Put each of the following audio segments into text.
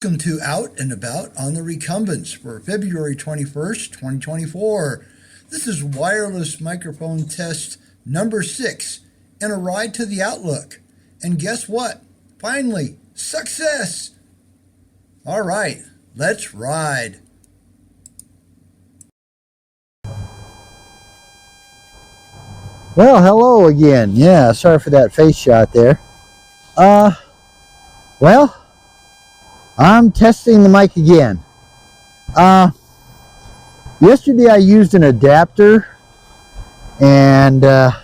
Welcome to Out and About on the Recumbents for February 21st, 2024. This is wireless microphone test number 6 and a ride to the Outlook. And guess what? Finally, success! All right, let's ride. Well, hello again. Yeah, sorry for that face shot there. Well, I'm testing the mic again. Yesterday I used an adapter and, added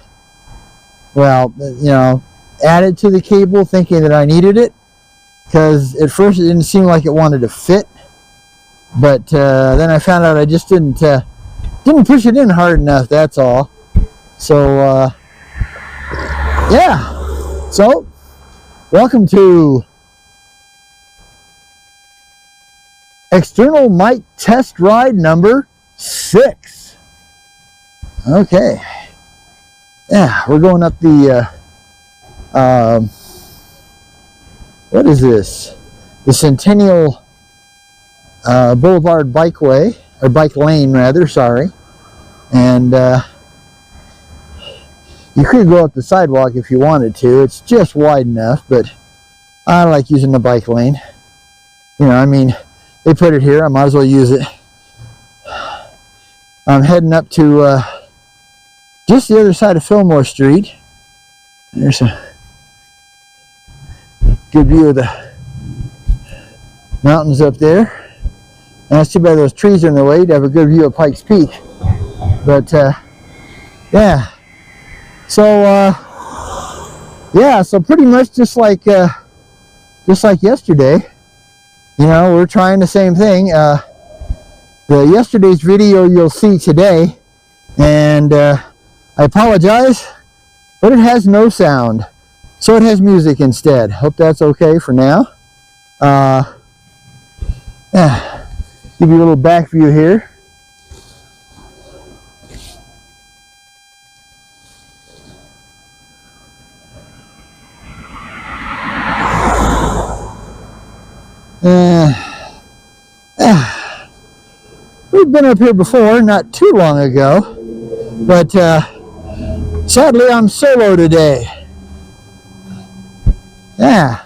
to the cable thinking that I needed it, because at first it didn't seem like it wanted to fit, but then I found out I just didn't push it in hard enough, that's all. So, yeah. So, welcome to external mic test ride number 6. Okay. Yeah, we're going up the, what is this? The Centennial Blvd Bike Way, or Bike Lane rather, sorry. And, you could go up the sidewalk if you wanted to. It's just wide enough, but I like using the bike lane. You know, I mean, they put it here, I might as well use it. I'm heading up to just the other side of Fillmore Street. There's a good view of the mountains up there. And that's too bad those trees are in the way. You'd have a good view of Pikes Peak. But, yeah. So, yeah, so pretty much just like yesterday, you know, we're trying the same thing. The yesterday's video you'll see today, and I apologize, but it has no sound, so it has music instead. Hope that's okay for now. Yeah, give you a little back view here. We've been up here before, not too long ago, but sadly I'm solo today. Yeah,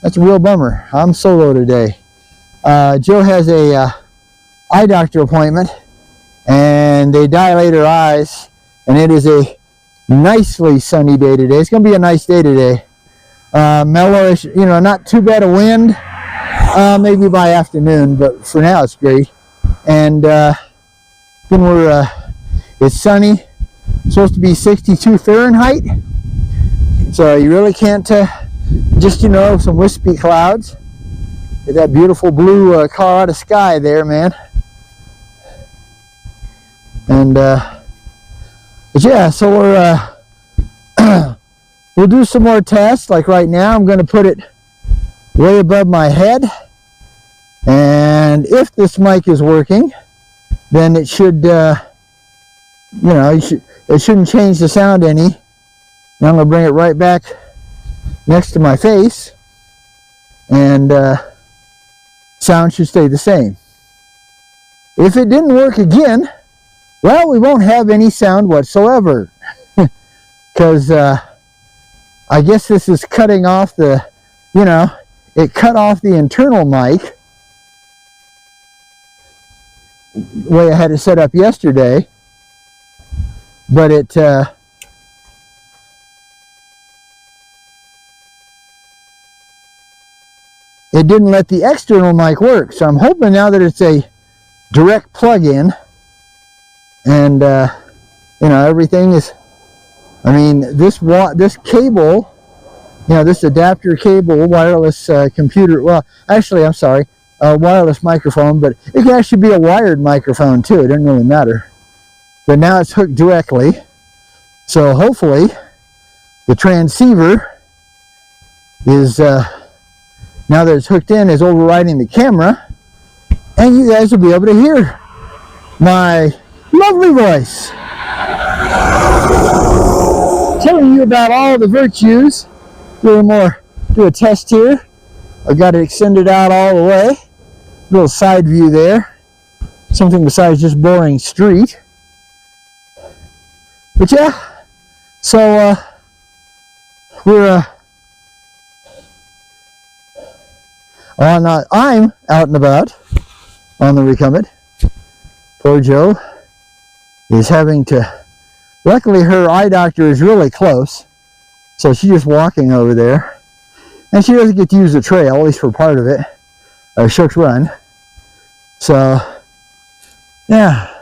that's a real bummer. I'm solo today. Jill has a eye doctor appointment, and they dilate her eyes, and it is a nicely sunny day today. It's going to be a nice day today. Mellowish, you know, not too bad a wind. Maybe by afternoon, but for now it's great. And then it's sunny. It's supposed to be 62 Fahrenheit. So you really can't just, you know, some wispy clouds. Get that beautiful blue Colorado sky there, man. And but yeah, so we're we'll do some more tests. Like right now, I'm going to put it way above my head, and if this mic is working, then it should, you know, it shouldn't change the sound any. And I'm going to bring it right back next to my face, and sound should stay the same. If it didn't work again, well, we won't have any sound whatsoever, because I guess this is cutting off the, you know, it cut off the internal mic the way I had it set up yesterday, but it didn't let the external mic work. So I'm hoping now that it's a direct plug-in, and you know, everything is, I mean, this cable, you know, this adapter cable, wireless computer, well, actually, I'm sorry, wireless microphone, but it can actually be a wired microphone too. It doesn't really matter. But now it's hooked directly. So hopefully the transceiver is, now that it's hooked in, is overriding the camera, and you guys will be able to hear my lovely voice telling you about all the virtues. Do a test here. I've got it extended out all the way. Little side view there. Something besides just boring street. But yeah, so we're I'm out and about on the recumbent. Poor Joe is having to, luckily her eye doctor is really close, so she's just walking over there, and she doesn't get to use the trail, at least for part of it, Shook's Run. So yeah,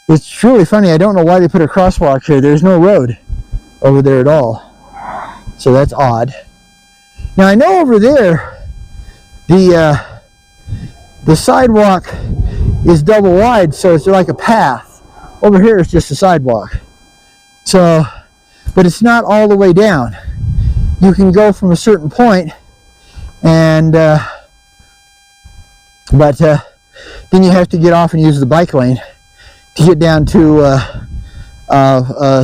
it's really funny. I don't know why they put a crosswalk here. There's no road over there at all, so that's odd. Now I know over there the sidewalk is double wide, so it's like a path. Over here it's just a sidewalk. So, but it's not all the way down. You can go from a certain point, and but then you have to get off and use the bike lane to get down to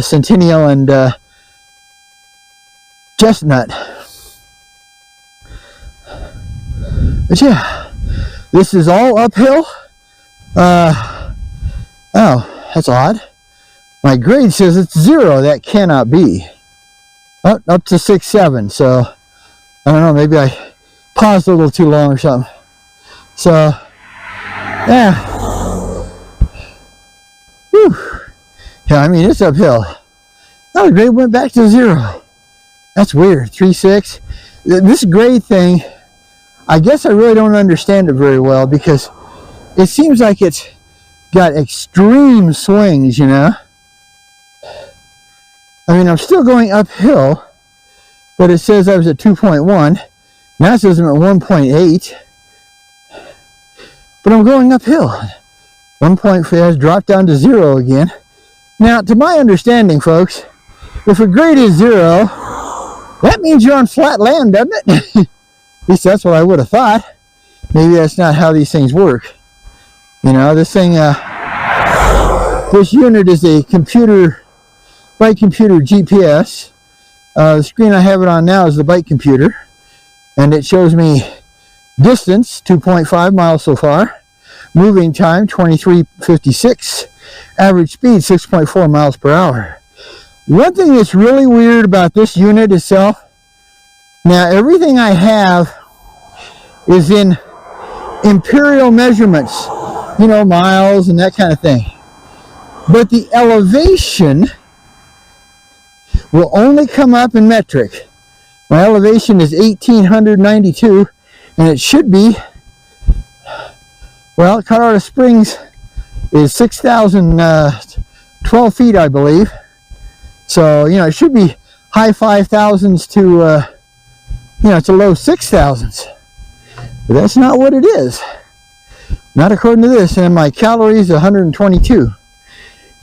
Centennial and Chestnut. But yeah, this is all uphill. Oh, that's odd. My grade says it's 0. That cannot be. Oh, up to 6.7. So I don't know. Maybe I paused a little too long or something. So yeah. Whew. Yeah, I mean it's uphill. Oh, the grade went back to 0. That's weird. 3.6. This grade thing, I guess I really don't understand it very well, because it seems like it's got extreme swings, you know. I mean, I'm still going uphill, but it says I was at 2.1. Now it says I'm at 1.8. But I'm going uphill. 1.5 has dropped down to 0 again. Now, to my understanding, folks, if a grade is 0, that means you're on flat land, doesn't it? At least that's what I would have thought. Maybe that's not how these things work. You know, this thing, this unit is a bike computer GPS. The screen I have it on now is the bike computer, and it shows me distance, 2.5 miles so far, moving time, 23:56, average speed, 6.4 miles per hour. One thing that's really weird about this unit itself, now everything I have is in imperial measurements, you know, miles and that kind of thing. But the elevation will only come up in metric. My elevation is 1,892, and it should be, well, Colorado Springs is 6,012 feet, I believe. So, you know, it should be high 5,000s to, you know, to low 6,000s. But that's not what it is. Not according to this. And my calories, 122.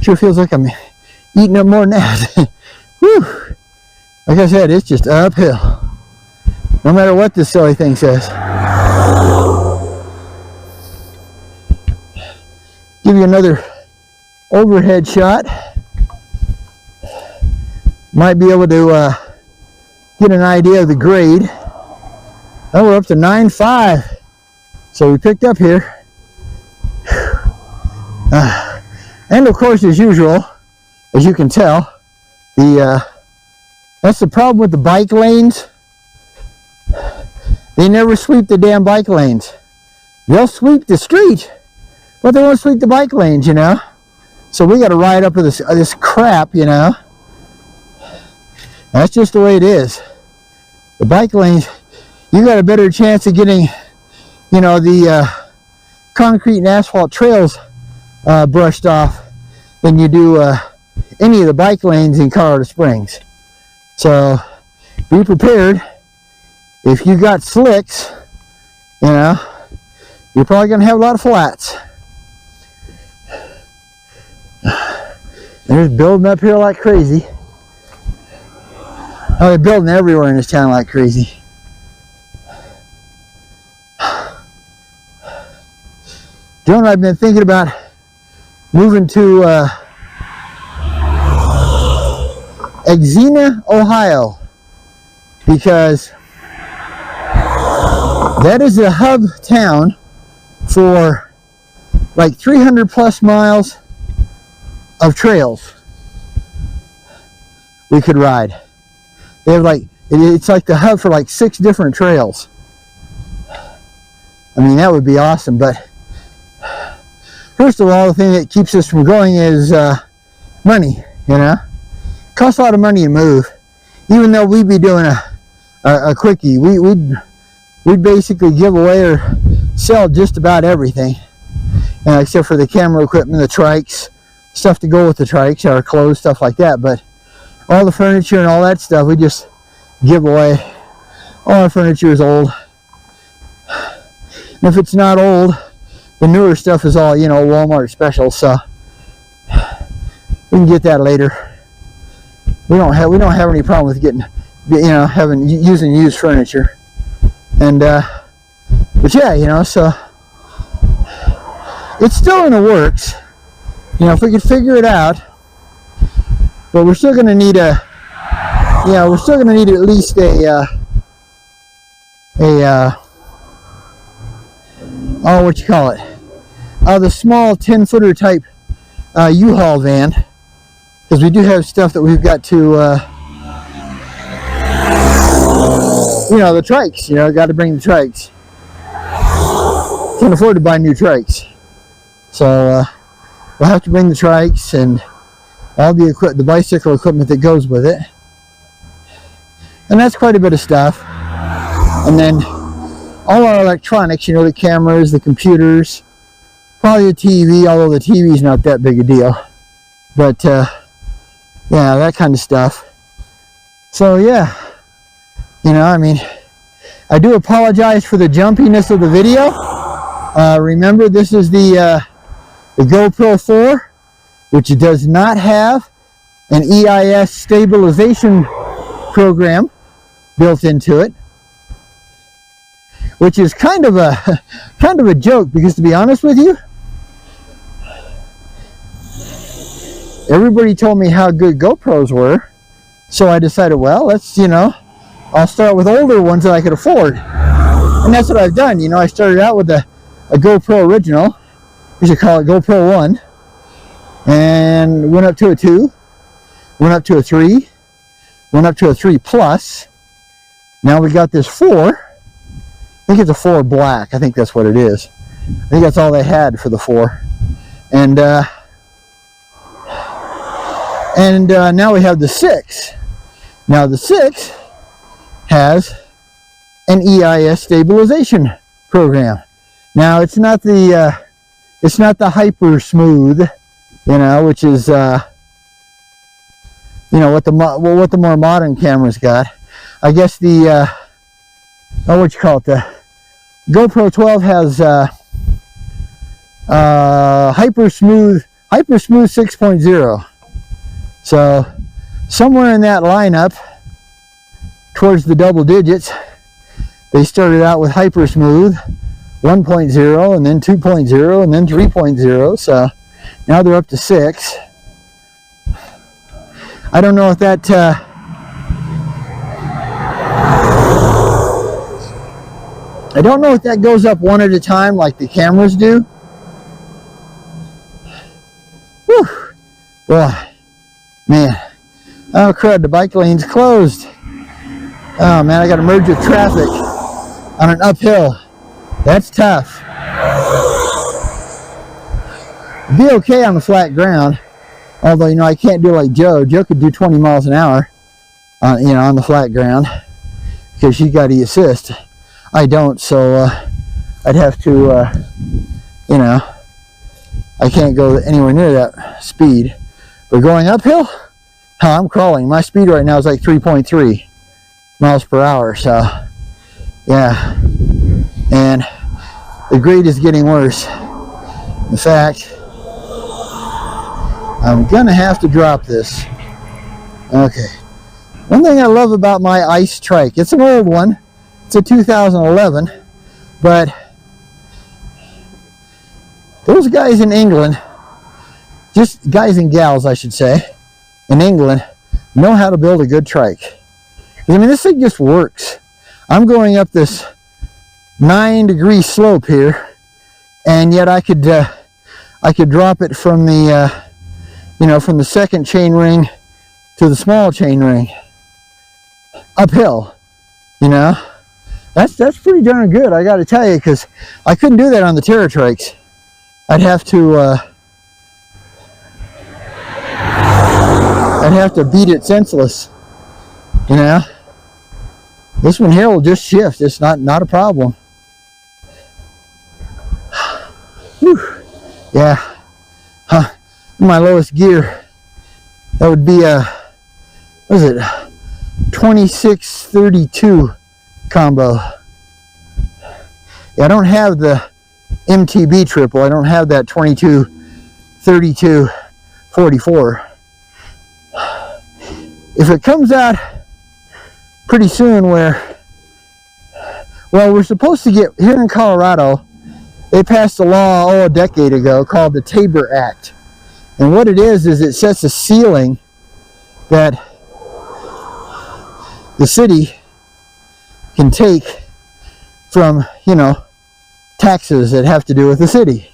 Sure feels like I'm eating up more than that. Whew. Like I said, it's just uphill. No matter what this silly thing says. Give you another overhead shot. Might be able to get an idea of the grade. Oh, we're up to 9.5. So we picked up here. And of course, as usual, as you can tell, that's the problem with the bike lanes. They never sweep the damn bike lanes. They'll sweep the street, but they won't sweep the bike lanes, you know. So we got to ride up with this crap, you know. That's just the way it is. The bike lanes, you got a better chance of getting, you know, the concrete and asphalt trails brushed off than you do any of the bike lanes in Colorado Springs. So be prepared. If you got slicks, you know, you're probably going to have a lot of flats. They're building up here like crazy. Oh, they're building everywhere in this town like crazy. Joe and I have been thinking about moving to Xenia, Ohio, because That is a hub town for like 300 plus miles of trails we could ride. They have like, it's like the hub for like 6 different trails. I mean, that would be awesome, but first of all, the thing that keeps us from going is money, you know. It costs a lot of money to move. Even though we'd be doing a quickie, we'd basically give away or sell just about everything, except for the camera equipment, the trikes, stuff to go with the trikes, our clothes, stuff like that. But all the furniture and all that stuff, we just give away. All our furniture is old. And if it's not old, the newer stuff is all, you know, Walmart special, so we can get that later. We don't have any problem with getting, you know, using used furniture. And but yeah, you know, so it's still in the works. You know, if we could figure it out, but we're still going to need we're still going to need at least what you call it? The small 10-footer type U-Haul van, because we do have stuff that we've got to, you know, the trikes. You know, got to bring the trikes. Can't afford to buy new trikes, so we'll have to bring the trikes and all the bicycle equipment that goes with it, and that's quite a bit of stuff. And then all our electronics, you know, the cameras, the computers, probably the TV, although the TV is not that big a deal, but yeah, that kind of stuff. So yeah, you know, I mean, I do apologize for the jumpiness of the video. Remember, this is the GoPro 4, which does not have an EIS stabilization program built into it, which is kind of a joke, because to be honest with you, everybody told me how good GoPros were, so I decided, well, let's, you know, I'll start with older ones that I could afford, and that's what I've done. You know, I started out with a GoPro original, we should call it GoPro 1, and went up to a 2, went up to a 3, went up to a 3 plus. Now we got this 4. I think it's a 4 black. I think that's what it is. I think that's all they had for the 4. And now we have the 6. Now the 6 has an EIS stabilization program. Now it's not the hyper smooth, you know, which is you know, what the more modern cameras got. I guess the what you call it, the GoPro 12 has hyper smooth 6.0. So somewhere in that lineup, towards the double digits, they started out with hyper smooth 1.0, and then 2.0, and then 3.0. So now they're up to 6. I don't know if that I don't know if that goes up one at a time like the cameras do. Whew. Boy, man. Oh crud, the bike lane's closed. Oh man, I got to merge with traffic on an uphill. That's tough. It'd be okay on the flat ground. Although, you know, I can't do like Joe. Joe could do 20 miles an hour, you know, on the flat ground, because she got e-assist. I don't, so I'd have to, you know, I can't go anywhere near that speed. But going uphill, I'm crawling. My speed right now is like 3.3 miles per hour, so yeah. And the grade is getting worse. In fact, I'm gonna have to drop this. Okay. One thing I love about my ice trike, it's an old one. It's a 2011, but those guys in England, just guys and gals, I should say, in England, know how to build a good trike. I mean, this thing just works. I'm going up this 9-degree slope here, and yet I could drop it from the from the second chain ring to the small chain ring uphill. That's pretty darn good, I got to tell you, because I couldn't do that on the TerraTrikes. I'd have to beat it senseless. This one here will just shift. It's not a problem. Whew. Yeah. My lowest gear, that would be a, what is it, 2632 combo. Yeah, I don't have the MTB triple. I don't have that 2232 44. If it comes out pretty soon where, well, we're supposed to get, here in Colorado, they passed a law, a decade ago, called the Tabor Act. And what it is it sets a ceiling that the city can take from, taxes that have to do with the city.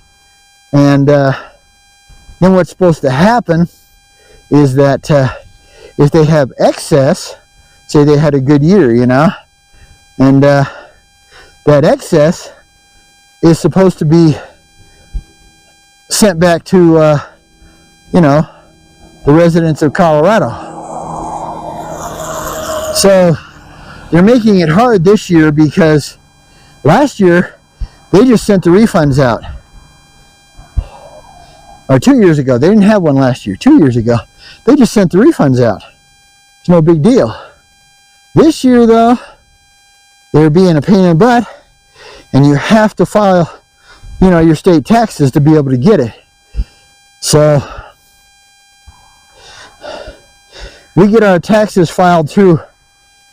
And then what's supposed to happen is that if they have excess, say they had a good year, and that excess is supposed to be sent back to, the residents of Colorado. So they're making it hard this year because last year they just sent the refunds out. Or 2 years ago. They didn't have one last year. 2 years ago. They just sent the refunds out. It's no big deal. This year, though, they're being a pain in the butt, and you have to file, your state taxes to be able to get it. So we get our taxes filed through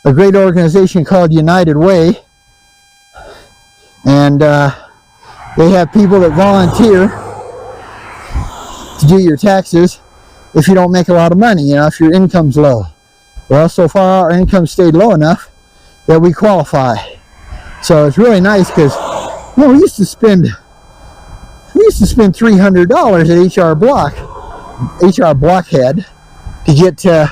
a great organization called United Way, and they have people that volunteer to do your taxes if you don't make a lot of money, if your income's low. Well, so far our income stayed low enough that we qualify. So it's really nice because, we used to spend $300 at HR Blockhead to get to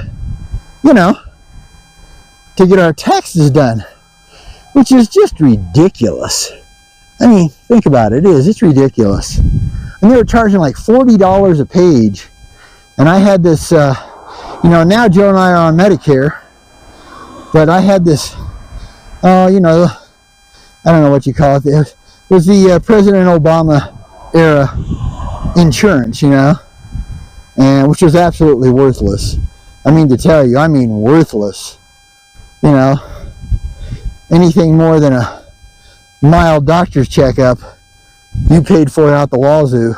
get our taxes done, which is just ridiculous. I mean, think about it. It's ridiculous. And they were charging like $40 a page. And I had this, now Joe and I are on Medicare, but I had this, I don't know what you call it. It was the President Obama era insurance, and which was absolutely worthless. I mean, to tell you, worthless. Anything more than a mild doctor's checkup, you paid for it out the wazoo.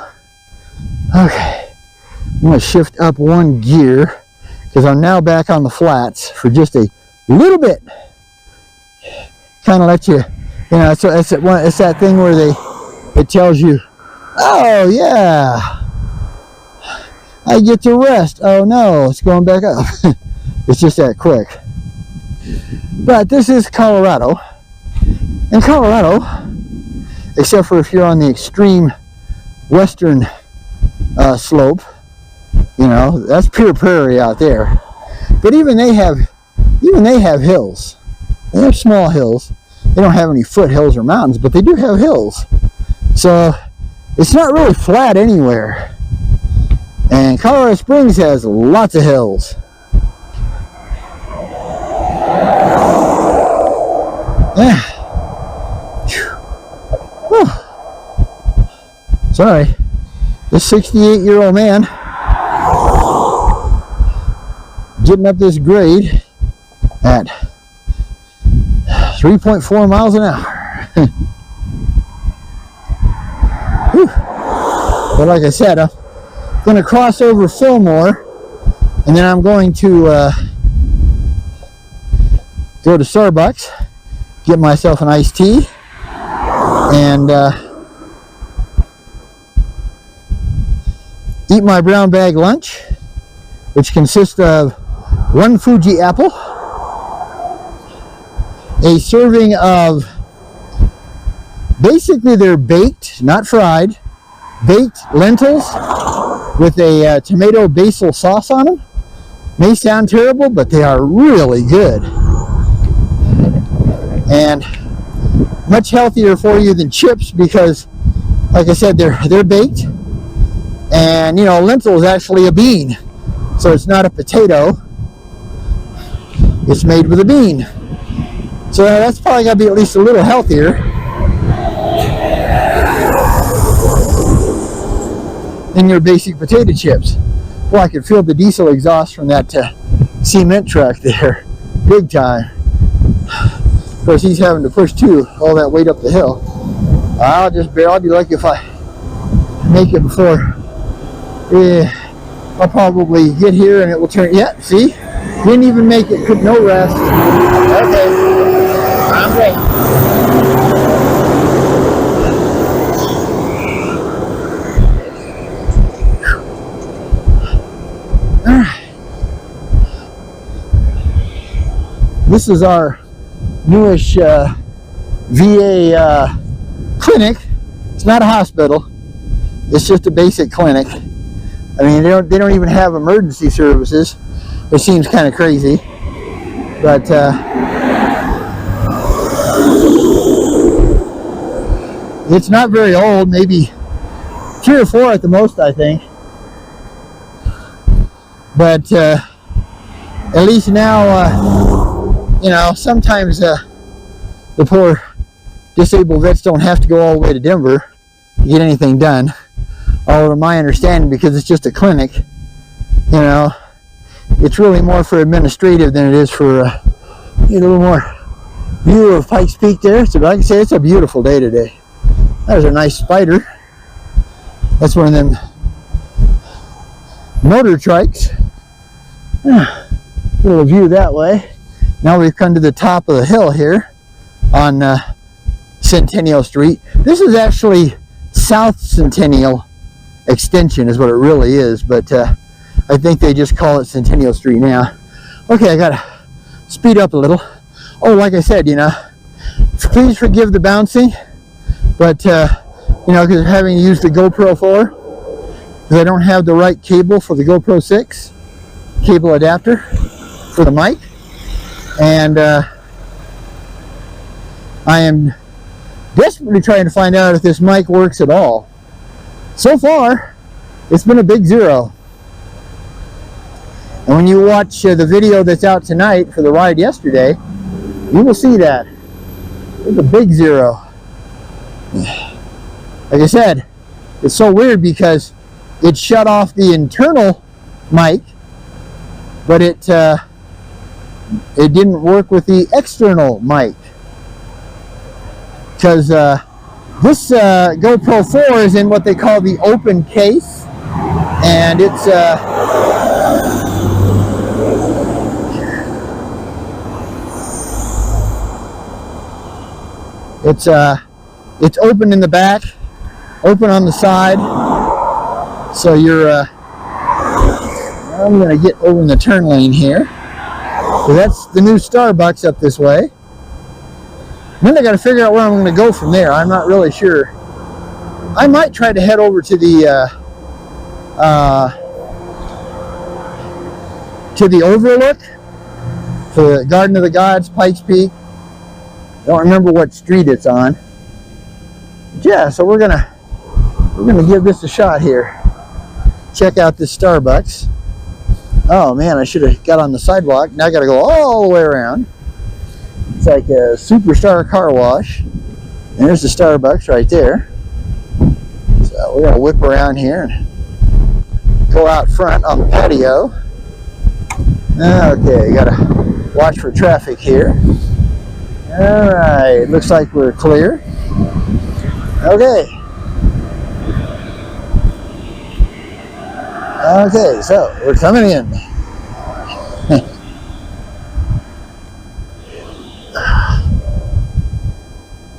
Okay, I'm going to shift up one gear because I'm now back on the flats for just a little bit. Kind of let you, so it's that thing where it tells you, oh yeah, I get to rest. Oh no, it's going back up. It's just that quick. But this is Colorado. And Colorado, except for if you're on the extreme western slope, that's pure prairie out there. But even they have hills. They have small hills. They don't have any foothills or mountains, but they do have hills. So it's not really flat anywhere. And Colorado Springs has lots of hills. Yeah. Sorry. This 68-year-old man getting up this grade at 3.4 miles an hour. But like I said, I'm going to cross over Fillmore, and then I'm going to go to Starbucks, get myself an iced tea, and eat my brown bag lunch, which consists of one Fuji apple, a serving of Basically, they're baked, not fried, baked lentils with a tomato basil sauce on them. May sound terrible, but they are really good. And much healthier for you than chips because, like I said, they're baked. And, you know, lentil is actually a bean. So it's not a potato. It's made with a bean. So that's probably got to be at least a little healthier than your basic potato chips. Well, I could feel the diesel exhaust from that cement truck there. Big time. Of course, he's having to push too, all that weight up the hill. I'll be lucky if I make it before. I'll probably get here and it will turn. Yeah, see? Didn't even make it. No rest. Okay. I'm great. Alright. This is our newish VA clinic. It's not a hospital. It's just a basic clinic. I mean, they don't even have emergency services, which seems kind of crazy. But it's not very old, maybe 3 or 4 at the most, I think. But at least now, you know, sometimes the poor disabled vets don't have to go all the way to Denver to get anything done. Although, my understanding, because it's just a clinic, you know, it's really more for administrative than it is for a little more view of Pikes Peak there. So, like I say, it's a beautiful day today. There's a nice spider. That's one of them motor trikes. Little view that way. Now we've come to the top of the hill here on Centennial Street. This is actually South Centennial Extension is what it really is, but I think they just call it Centennial Street now. Okay, I gotta speed up a little. Oh, like I said, you know, please forgive the bouncing, but you know, because I'm having to use the GoPro 4 because I don't have the right cable for the GoPro 6 cable adapter for the mic, and I am desperately trying to find out if this mic works at all. So far, it's been a big 0. And when you watch the video that's out tonight for the ride yesterday, you will see that. It's a big 0. Like I said, it's so weird because it shut off the internal mic, but it didn't work with the external mic. Because this GoPro 4 is in what they call the open case, and it's open in the back, open on the side. So you're I'm gonna get over in the turn lane here. So that's the new Starbucks up this way. Then I got to figure out where I'm going to go from there. I'm not really sure. I might try to head over to the Overlook for the Garden of the Gods, Pikes Peak. I don't remember what street it's on. But yeah, so we're gonna give this a shot here. Check out this Starbucks. Oh man, I should have got on the sidewalk. Now I got to go all the way around. It's like a Superstar car wash. And there's the Starbucks right there. So we're going to whip around here and go out front on the patio. Okay, got to watch for traffic here. Alright, looks like we're clear. Okay. Okay, so we're coming in.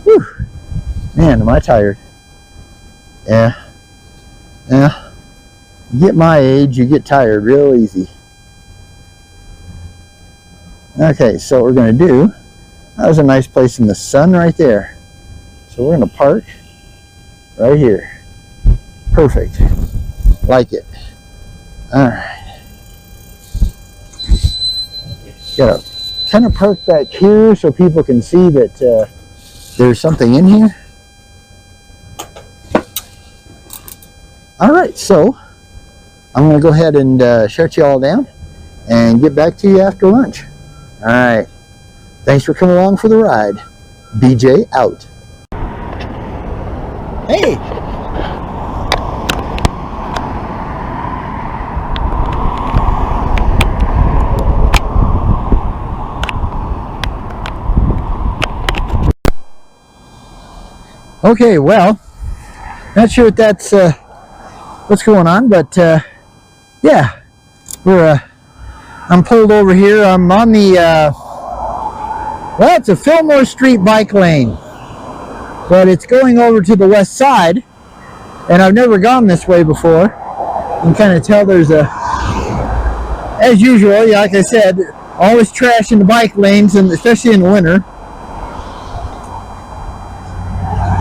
Whew. Man, am I tired. Yeah. You get my age, you get tired real easy. Okay, so what we're going to do, that was a nice place in the sun right there. So we're going to park right here. Perfect. Like it. All right. Got to kind of park back here so people can see that there's something in here. All right, so I'm going to go ahead and shut you all down and get back to you after lunch. All right. Thanks for coming along for the ride. BJ out. Hey. Okay, well, not sure if that's what's going on, but yeah, I'm pulled over here. I'm on the well, it's a Fillmore St Bike Lane, but it's going over to the west side, and I've never gone this way before. You can kind of tell there's as usual, yeah, like I said, always trash in the bike lanes, and especially in the winter.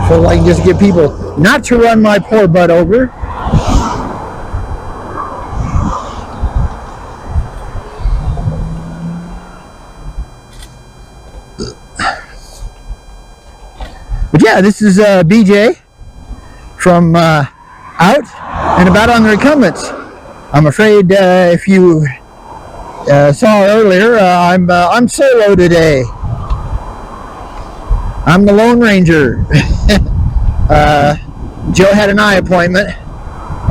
So I can just get people not to run my poor butt over. But yeah, this is BJ from out and about on the Recumbents. I'm afraid if you saw earlier, I'm solo today. I'm the Lone Ranger. Jill had an eye appointment,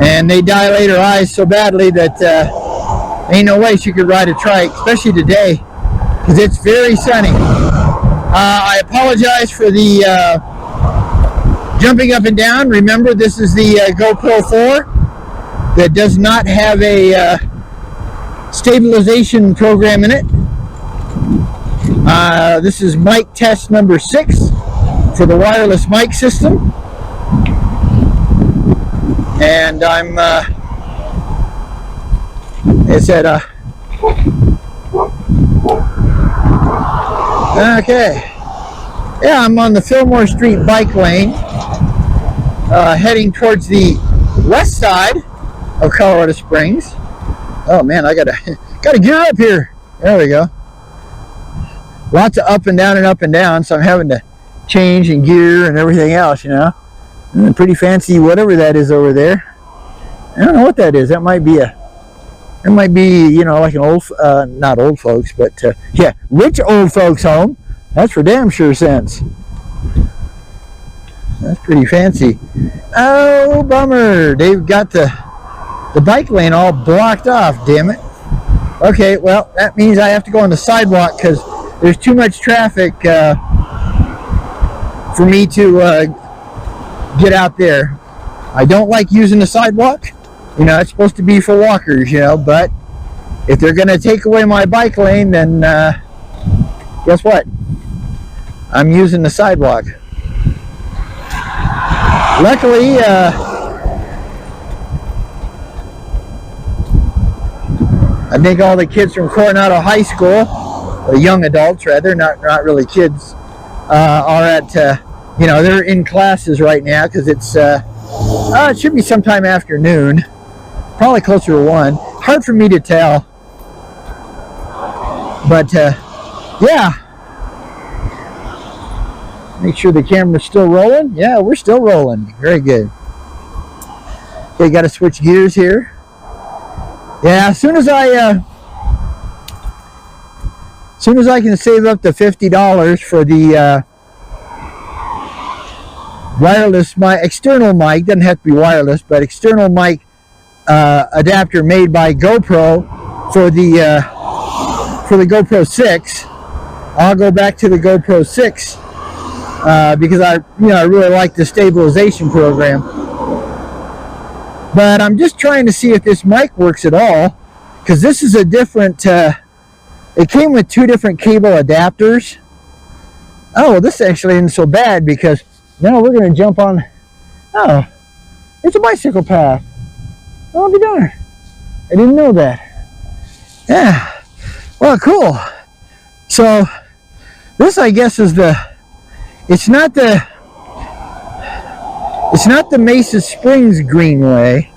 and they dilate her eyes so badly that ain't no way she could ride a trike, especially today, because it's very sunny. I apologize for the jumping up and down. Remember, this is the GoPro 4 that does not have a stabilization program in it. This is mic test number 6 for the wireless mic system. And I'm, I said, okay. Yeah, I'm on the Fillmore St Bike Lane, heading towards the west side of Colorado Springs. Oh man, I gotta gear up here. There we go. Lots of up and down, so I'm having to change and gear and everything else, you know. And pretty fancy, whatever that is over there. I don't know what that is. That might be you know, like an old, not old folks, but yeah, rich old folks home. That's for damn sure sense. That's pretty fancy. Oh, bummer. They've got the bike lane all blocked off, damn it. Okay, well, that means I have to go on the sidewalk because there's too much traffic for me to get out there. I don't like using the sidewalk. You know, it's supposed to be for walkers, you know, but if they're going to take away my bike lane, then guess what? I'm using the sidewalk. Luckily, I think all the kids from Coronado High School, or young adults rather, not really kids, are at, you know, they're in classes right now because it's, it should be sometime afternoon, probably closer to 1. Hard for me to tell, but yeah. Make sure the camera's still rolling. Yeah, we're still rolling. Very good. Okay, got to switch gears here. Yeah, as soon as I can save up to $50 for the wireless mic, external mic, doesn't have to be wireless, but external mic adapter made by GoPro for the GoPro 6, I'll go back to the GoPro 6 because I really like the stabilization program. But I'm just trying to see if this mic works at all, because this is a different, it came with 2 different cable adapters. Oh, well, this actually isn't so bad, because now we're going to jump on, oh, it's a bicycle path. Oh, I'll be darned. I didn't know that. Yeah, well, cool. So this, I guess, is it's not the It's not the Mesa Springs Greenway,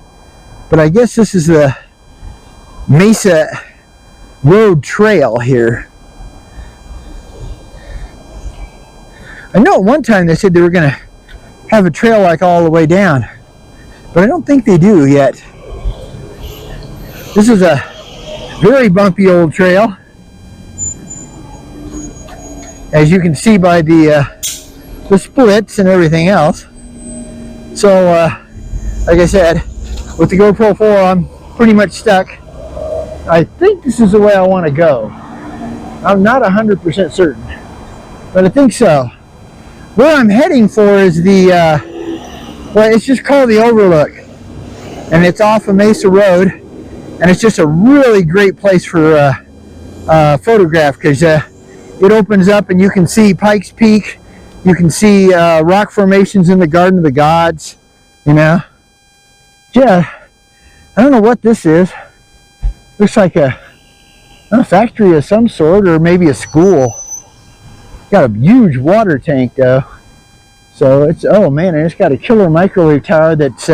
but I guess this is the Mesa Road Trail here. I know at one time they said they were going to have a trail like all the way down, but I don't think they do yet. This is a very bumpy old trail, as you can see by the splits and everything else. So, like I said, with the GoPro 4, I'm pretty much stuck. I think this is the way I want to go. I'm not 100% certain, but I think so. Where I'm heading for is the, well, it's just called the Overlook, and it's off of Mesa Road, and it's just a really great place for photograph, because it opens up and you can see Pikes Peak. You can see rock formations in the Garden of the Gods, you know. Yeah, I don't know what this is. Looks like a factory of some sort, or maybe a school. Got a huge water tank though. So it's, oh man, and it's got a killer microwave tower that's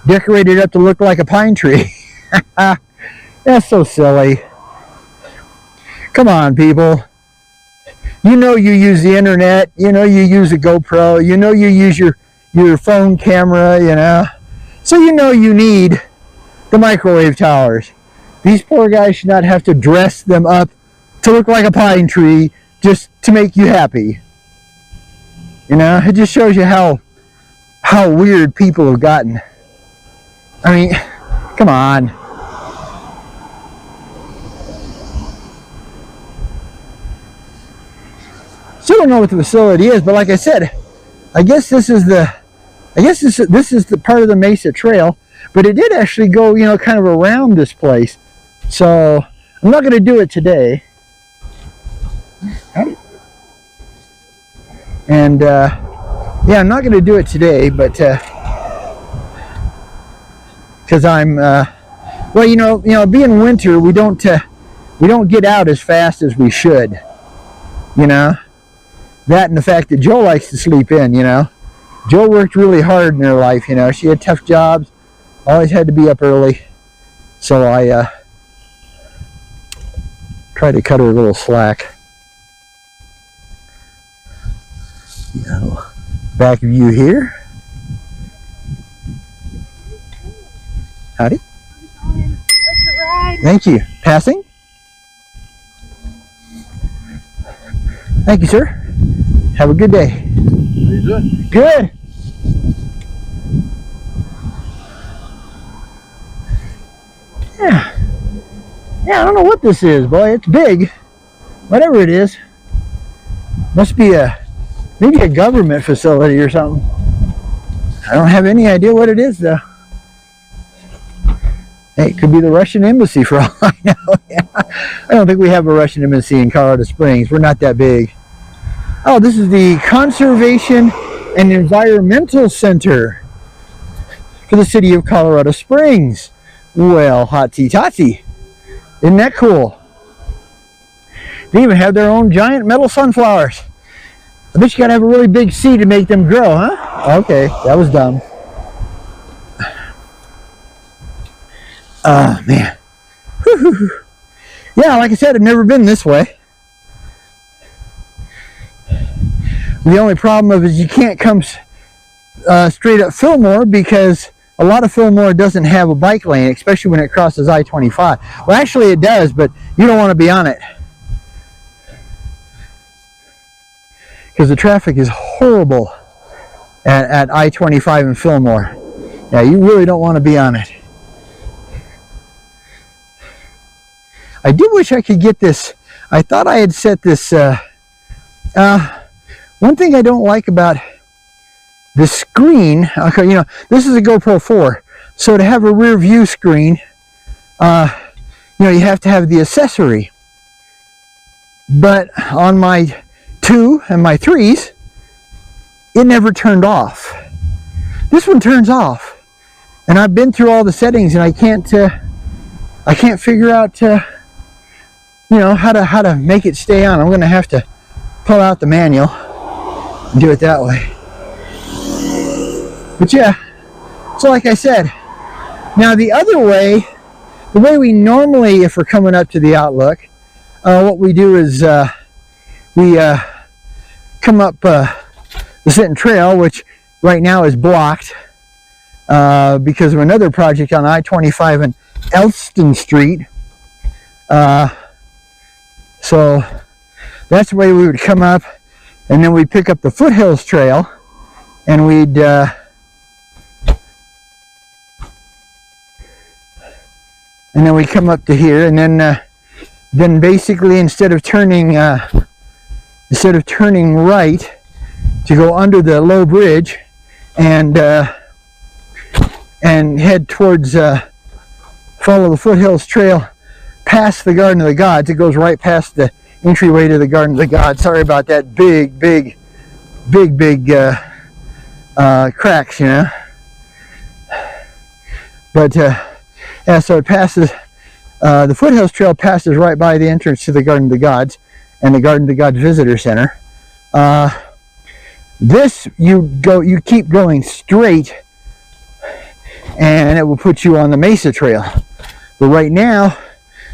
decorated up to look like a pine tree. That's so silly. Come on, people. You know you use the internet, you know you use a GoPro, you know you use your phone camera, you know. So you know you need the microwave towers. These poor guys should not have to dress them up to look like a pine tree just to make you happy. You know, it just shows you how weird people have gotten. I mean, come on. Still don't know what the facility is, but like I said, I guess this is the part of the Mesa Trail, but it did actually go, you know, kind of around this place. So I'm not going to do it today. And yeah, I'm not going to do it today, but because I'm well, you know, being winter, we don't get out as fast as we should, you know. That and the fact that Joe likes to sleep in, you know. Joe worked really hard in her life, you know. She had tough jobs, always had to be up early. So I tried to cut her a little slack. You know, back view here. Howdy. Thank you. Passing? Thank you, sir. Have a good day. How you doing? Good. Yeah. Yeah, I don't know what this is, boy. It's big. Whatever it is. Must be maybe a government facility or something. I don't have any idea what it is, though. Hey, it could be the Russian embassy for all I know. Yeah. I don't think we have a Russian embassy in Colorado Springs. We're not that big. Oh, this is the Conservation and Environmental Center for the city of Colorado Springs. Well, hot-tee totty. Isn't that cool? They even have their own giant metal sunflowers. I bet you gotta have a really big seed to make them grow, huh? Okay, that was dumb. Oh, man. Whew. Yeah, like I said, I've never been this way. The only problem is you can't come straight up Fillmore, because a lot of Fillmore doesn't have a bike lane, especially when it crosses I-25. Well, actually it does, but you don't want to be on it, because the traffic is horrible at I-25 in Fillmore. Yeah, you really don't want to be on it. I do wish I could get this. I thought I had set this. One thing I don't like about the screen, okay, you know, this is a GoPro 4, so to have a rear view screen, you know, you have to have the accessory. But on my 2 and my 3s, it never turned off. This one turns off, and I've been through all the settings, and I can't figure out, you know, how to make it stay on. I'm going to have to pull out the manual and do it that way. But yeah, so like I said, now the other way, the way we normally, if we're coming up to the Outlook, what we do is we come up the Centennial Trail, which right now is blocked because of another project on I-25 and Elston Street. So that's the way we would come up, and then we'd pick up the Foothills Trail, and we'd come up to here, and then basically instead of turning right to go under the low bridge and head towards follow the Foothills Trail past the Garden of the Gods. It goes right past the entryway to the Garden of the Gods. Sorry about that big cracks, you know. But yeah, so it passes, the Foothills Trail passes right by the entrance to the Garden of the Gods and the Garden of the Gods Visitor Center. This, you keep going straight and it will put you on the Mesa Trail. But right now,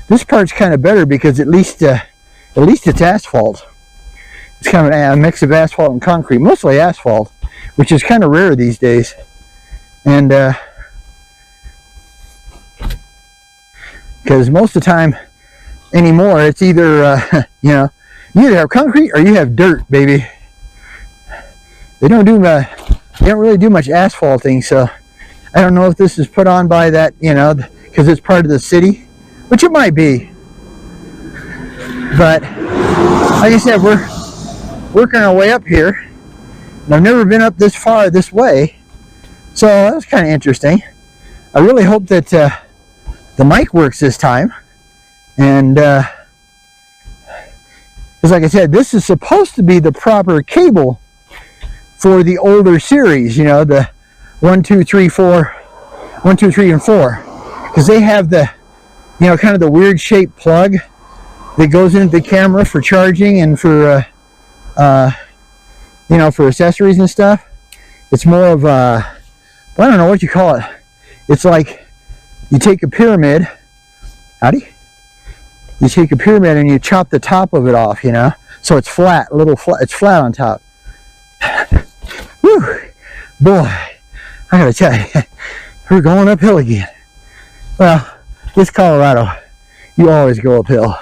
this part's kind of better because at least it's asphalt. It's kind of a mix of asphalt and concrete, mostly asphalt, which is kind of rare these days. And because most of the time anymore, it's either you know, you either have concrete or you have dirt, baby. They don't really do much asphalting, so I don't know if this is put on by that, you know, because it's part of the city, which it might be. But like I said, we're working our way up here, and I've never been up this far this way, so that was kind of interesting. I really hope that the mic works this time, and because like I said, this is supposed to be the proper cable for the older series, you know, the 1, 2, 3, 4, 1, 2, 3, and 4, because they have the, you know, kind of the weird shaped plug that goes into the camera for charging and for you know, for accessories and stuff. It's more of a, well, I don't know what you call it. It's like you take a pyramid, you take a pyramid and you chop the top of it off, you know, so it's flat, it's flat on top. Whew, boy, I gotta tell you, we're going uphill again. Well, it's Colorado. You always go uphill.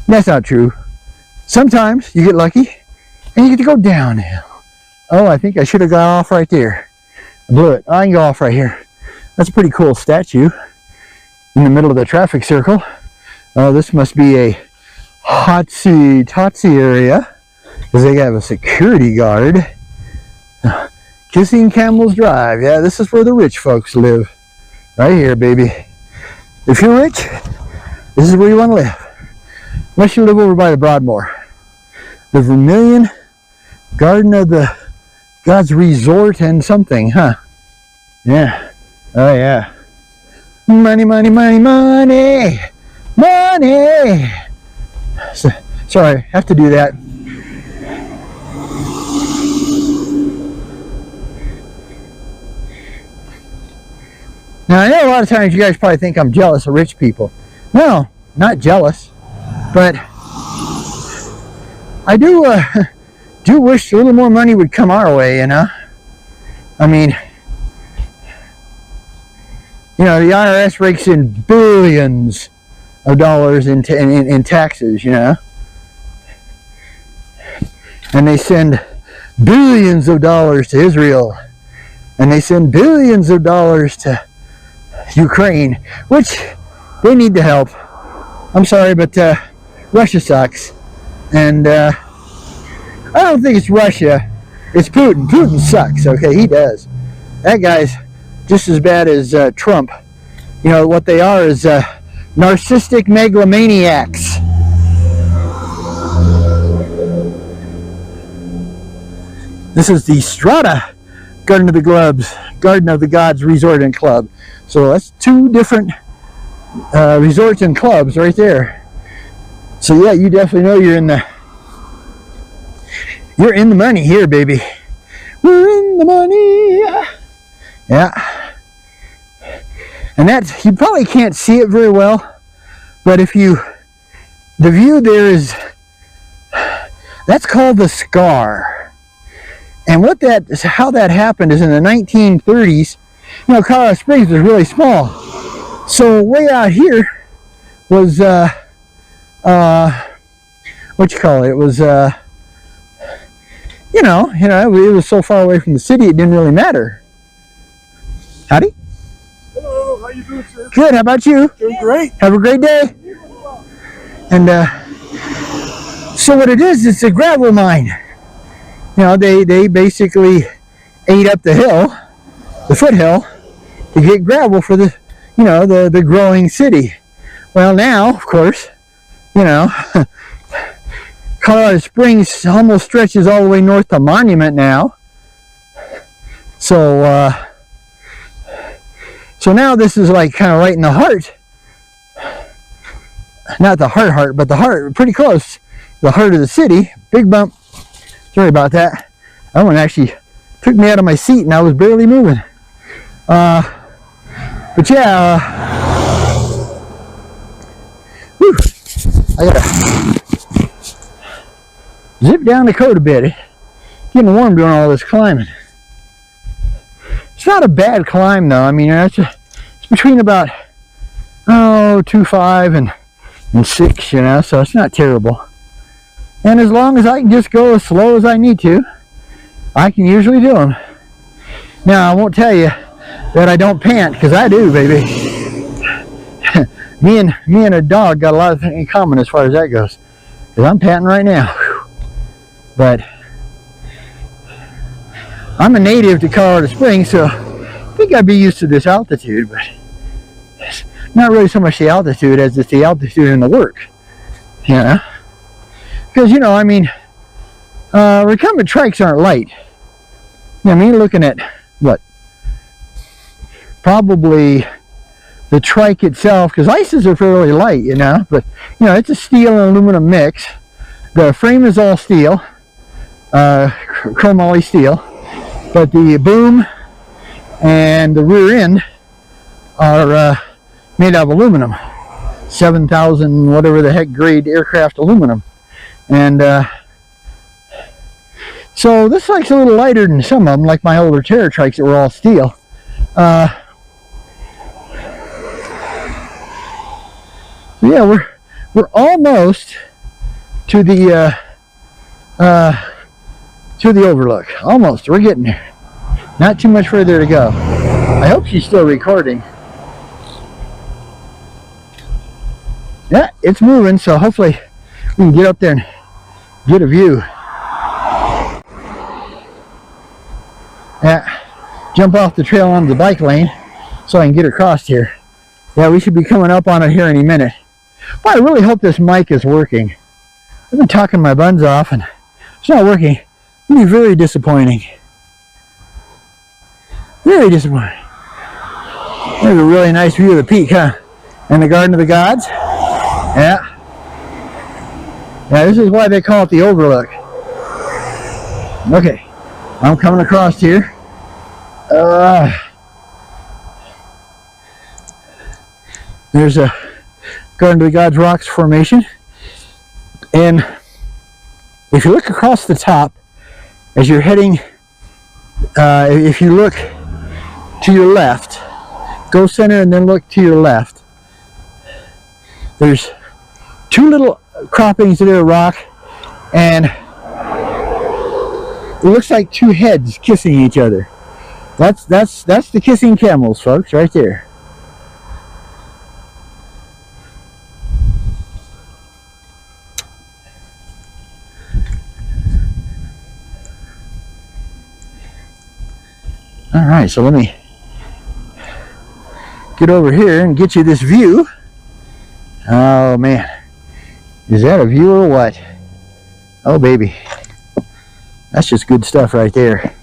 That's not true. Sometimes you get lucky and you get to go downhill. Oh, I think I should have got off right there. I blew it. I can go off right here. That's a pretty cool statue in the middle of the traffic circle. Oh, this must be a hotsy-totsy area because they have a security guard. Kissing Camels Drive. Yeah, this is where the rich folks live. Right here, baby. If you're rich, this is where you want to live. Unless you live over by the Broadmoor. The Vermilion Garden of the Gods Resort and something, huh? Yeah. Oh, yeah. Money, money, money, money! Money! Sorry, I have to do that. Now, I know a lot of times you guys probably think I'm jealous of rich people. No, not jealous. But I do wish a little more money would come our way, you know? I mean, you know, the IRS rakes in billions of dollars in taxes, you know? And they send billions of dollars to Israel. And they send billions of dollars to Ukraine, which they need the help. I'm sorry, but Russia sucks. And I don't think it's Russia. It's Putin. Putin sucks, okay? He does. That guy's just as bad as Trump. You know, what they are is narcissistic megalomaniacs. This is the Strata Garden of the Gods Resort and Club. So that's 2 different resorts and clubs right there. So yeah, you definitely know you're in the money here, baby. We're in the money. Yeah. And that, you probably can't see it very well, but if you, the view there is, that's called the Scar. And what that is, how that happened is in the 1930s, you know, Colorado Springs was really small. So way out here was, what you call it? It was, you know, it was so far away from the city, it didn't really matter. Howdy. Hello, how you doing, sir? Good, how about you? Doing great. Have a great day. And so what it is, it's a gravel mine. You know, they basically ate up the hill, the foothill, to get gravel for the, you know, the growing city. Well, now, of course, you know, Colorado Springs almost stretches all the way north to Monument now. So, so now this is like kind of right in the heart. Not the heart, but the heart, pretty close. The heart of the city. Big bump. Sorry about that. That one actually took me out of my seat and I was barely moving. But yeah, whew, I gotta zip down the coat a bit. It's getting warm doing all this climbing. It's not a bad climb though. I mean, it's between about 2.5 and 6, you know, so it's not terrible. And as long as I can just go as slow as I need to, I can usually do them. Now, I won't tell you that I don't pant, because I do, baby. me and a dog got a lot of things in common as far as that goes. Because I'm panting right now. But I'm a native to Colorado Springs, so I think I'd be used to this altitude, but it's not really so much the altitude as it's the altitude and the work, you know? Because, you know, I mean, recumbent trikes aren't light. I mean, you're looking at, what? Probably the trike itself, because ices are fairly light, you know, but, you know, it's a steel and aluminum mix. The frame is all steel, chromoly steel, but the boom and the rear end are made out of aluminum, 7,000 whatever the heck grade aircraft aluminum. And so this bike's a little lighter than some of them, like my older Terra trikes that were all steel. So yeah, we're almost to the Overlook. Almost, we're getting there. Not too much further to go. I hope she's still recording. Yeah, it's moving, so hopefully we can get up there and get a view. Yeah, jump off the trail onto the bike lane so I can get across here. Yeah, we should be coming up on it here any minute. But I really hope this mic is working. I've been talking my buns off and it's not working. It'll be very disappointing. Very disappointing. There's a really nice view of the peak, huh? And the Garden of the Gods. Yeah. Yeah, this is why they call it the Overlook. Okay, I'm coming across here. There's a Garden of the Gods rocks formation. And if you look across the top, as you're heading, if you look to your left, go center and then look to your left, there's two little croppings of rock, and it looks like two heads kissing each other. That's the kissing camels, folks, right there. All right, so let me get over here and get you this view. Oh man, is that a view or what? Oh baby, that's just good stuff right there.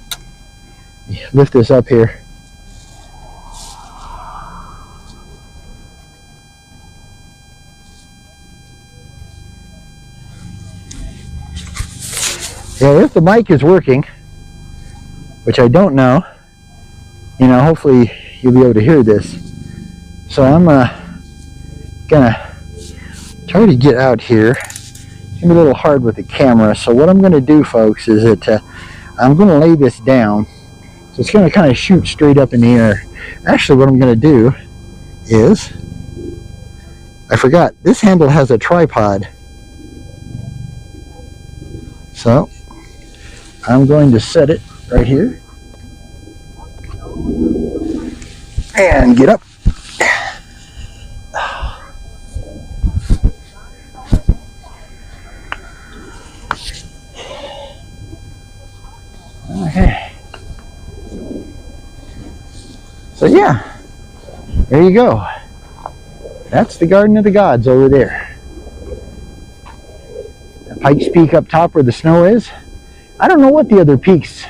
Lift this up here. Yeah, if the mic is working, which I don't know. You know, hopefully you'll be able to hear this. So I'm gonna try to get out here. It's gonna be a little hard with the camera. So what I'm gonna do, folks, is that I'm gonna lay this down. So it's gonna kind of shoot straight up in the air. Actually, what I'm gonna do is, I forgot, this handle has a tripod. So I'm going to set it right here and get up. Okay. So yeah, there you go. That's the Garden of the Gods over there. Pikes Peak up top where the snow is. I don't know what the other peaks'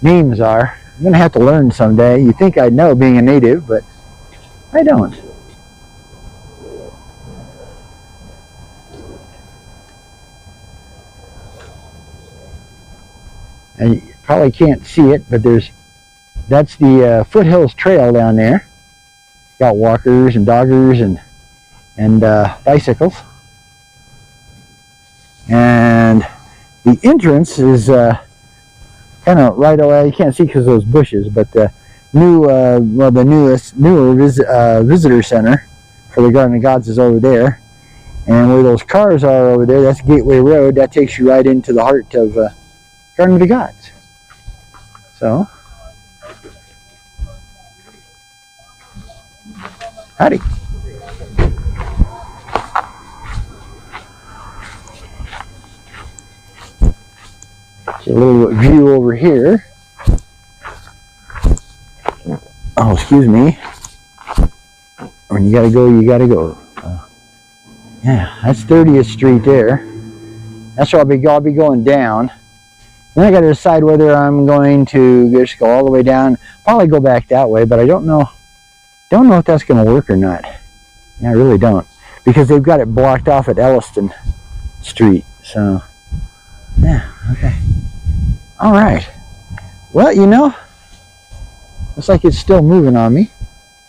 names are. I'm going to have to learn someday. You'd think I'd know being a native, but I don't. And you probably can't see it, but that's the Foothills Trail down there. Got walkers and doggers and bicycles. And the entrance is kind of right away. You can't see because of those bushes, but the newer visitor center for the Garden of Gods is over there. And where those cars are over there, that's Gateway Road. That takes you right into the heart of Garden of the Gods. So, howdy. A little view over here. Oh, excuse me. When you gotta go, you gotta go. Yeah, that's 30th Street there. That's where I'll be going down. Then I gotta decide whether I'm going to just go all the way down. Probably go back that way, but I don't know. Don't know if that's gonna work or not. Yeah, I really don't, because they've got it blocked off at Elliston Street. So, yeah, okay. All right. Well, you know, looks like it's still moving on me.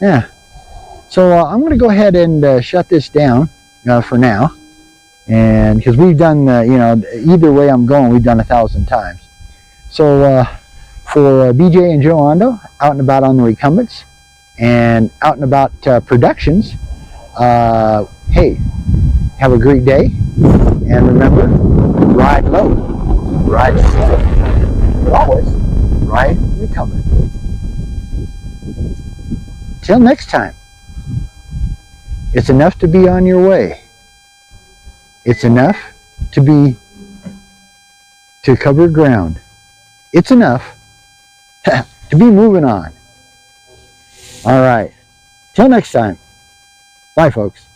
Yeah. So I'm going to go ahead and shut this down for now. And because we've done, you know, either way I'm going, we've done 1,000 times. So for BJ and Joe Ondo, out and about on the Recumbents and out and about productions, hey, have a great day. And remember, ride low, ride slow. Always ride recumbent. Till next time, it's enough to be on your way. It's enough to cover ground. It's enough to be moving on. All right. Till next time. Bye, folks.